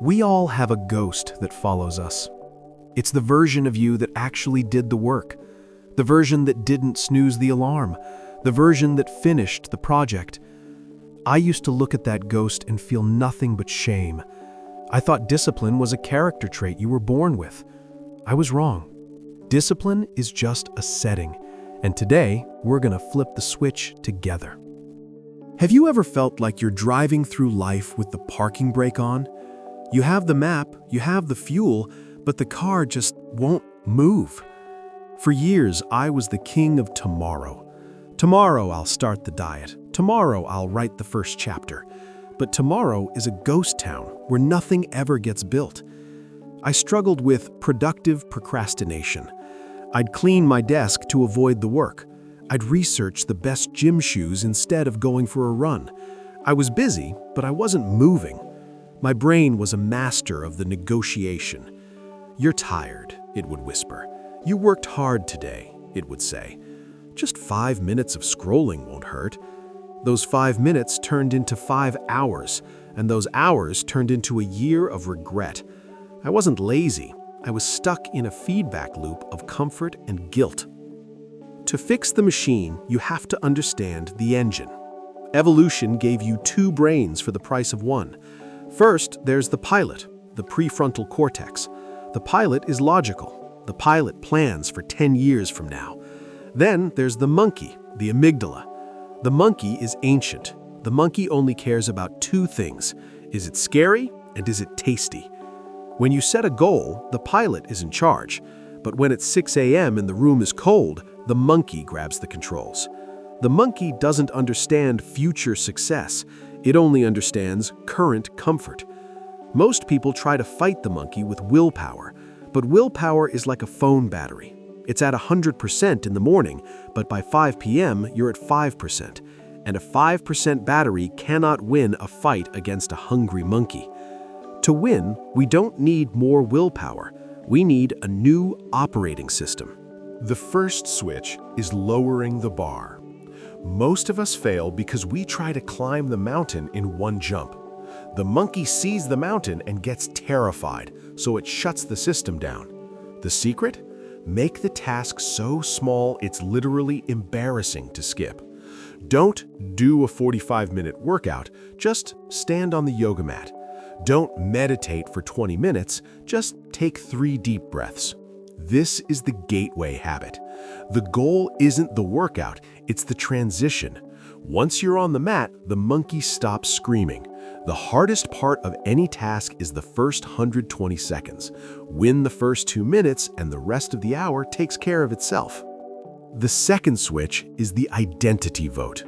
We all have a ghost that follows us. It's the version of you that actually did the work, the version that didn't snooze the alarm, the version that finished the project. I used to look at that ghost and feel nothing but shame. I thought discipline was a character trait you were born with. I was wrong. Discipline is just a setting, and today we're going to flip the switch together. Have you ever felt like you're driving through life with the parking brake on? You have the map, you have the fuel, but the car just won't move. For years, I was the king of tomorrow. Tomorrow I'll start the diet. Tomorrow I'll write the first chapter. But tomorrow is a ghost town where nothing ever gets built. I struggled with productive procrastination. I'd clean my desk to avoid the work. I'd research the best gym shoes instead of going for a run. I was busy, but I wasn't moving. My brain was a master of the negotiation. "You're tired," it would whisper. "You worked hard today," it would say. "Just 5 minutes of scrolling won't hurt." Those 5 minutes turned into 5 hours, and those hours turned into a year of regret. I wasn't lazy. I was stuck in a feedback loop of comfort and guilt. To fix the machine, you have to understand the engine. Evolution gave you 2 brains for the price of 1. First, there's the pilot, the prefrontal cortex. The pilot is logical. The pilot plans for 10 years from now. Then there's the monkey, the amygdala. The monkey is ancient. The monkey only cares about 2 things. Is it scary and is it tasty? When you set a goal, the pilot is in charge. But when it's 6 a.m. and the room is cold, the monkey grabs the controls. The monkey doesn't understand future success. It only understands current comfort. Most people try to fight the monkey with willpower, but willpower is like a phone battery. It's at 100% in the morning, but by 5 p.m. you're at 5%. And a 5% battery cannot win a fight against a hungry monkey. To win, we don't need more willpower. We need a new operating system. The first switch is lowering the bar. Most of us fail because we try to climb the mountain in one jump. The monkey sees the mountain and gets terrified, so it shuts the system down. The secret? Make the task so small it's literally embarrassing to skip. Don't do a 45-minute workout, just stand on the yoga mat. Don't meditate for 20 minutes, just take 3 deep breaths. This is the gateway habit. The goal isn't the workout, it's the transition. Once you're on the mat, the monkey stops screaming. The hardest part of any task is the first 120 seconds. Win the first 2 minutes and the rest of the hour takes care of itself. The second switch is the identity vote.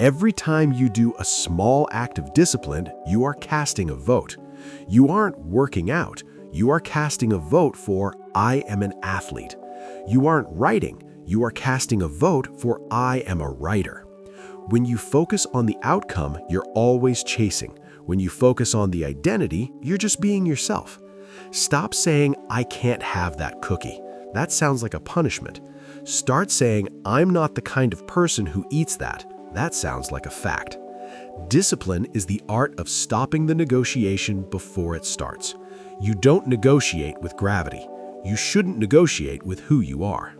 Every time you do a small act of discipline, you are casting a vote. You aren't working out. You are casting a vote for "I am an athlete." You aren't writing. You are casting a vote for "I am a writer." When you focus on the outcome, you're always chasing. When you focus on the identity, you're just being yourself. Stop saying, "I can't have that cookie." That sounds like a punishment. Start saying, "I'm not the kind of person who eats that." That sounds like a fact. Discipline is the art of stopping the negotiation before it starts. You don't negotiate with gravity. You shouldn't negotiate with who you are.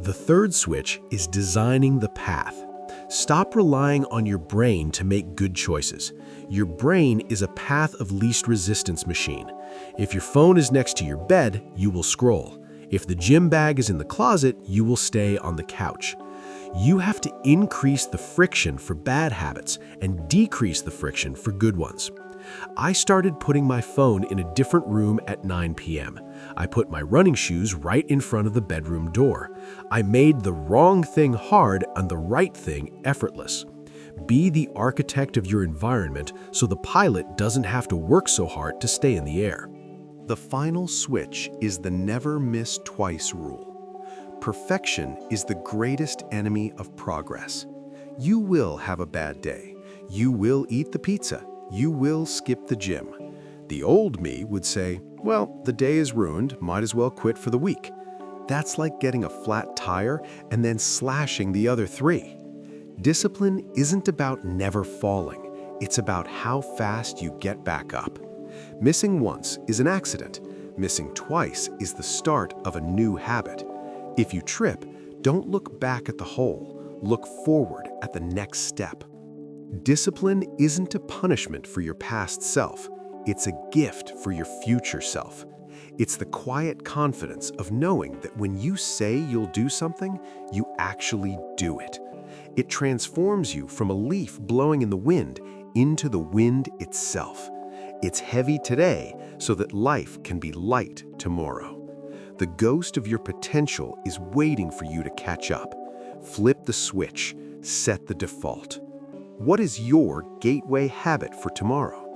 The third switch is designing the path. Stop relying on your brain to make good choices. Your brain is a path of least resistance machine. If your phone is next to your bed, you will scroll. If the gym bag is in the closet, you will stay on the couch. You have to increase the friction for bad habits and decrease the friction for good ones. I started putting my phone in a different room at 9 p.m. I put my running shoes right in front of the bedroom door. I made the wrong thing hard and the right thing effortless. Be the architect of your environment so the pilot doesn't have to work so hard to stay in the air. The final switch is the never miss twice rule. Perfection is the greatest enemy of progress. You will have a bad day. You will eat the pizza. You will skip the gym. The old me would say, "Well, the day is ruined, might as well quit for the week." That's like getting a flat tire and then slashing the other 3. Discipline isn't about never falling. It's about how fast you get back up. Missing once is an accident. Missing twice is the start of a new habit. If you trip, don't look back at the hole. Look forward at the next step. Discipline isn't a punishment for your past self. It's a gift for your future self. It's the quiet confidence of knowing that when you say you'll do something, you actually do it. It transforms you from a leaf blowing in the wind into the wind itself. It's heavy today so that life can be light tomorrow. The ghost of your potential is waiting for you to catch up. Flip the switch, set the default. What is your gateway habit for tomorrow?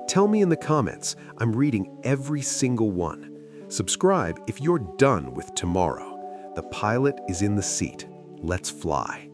Tell me in the comments. I'm reading every single one. Subscribe if you're done with tomorrow. The pilot is in the seat. Let's fly.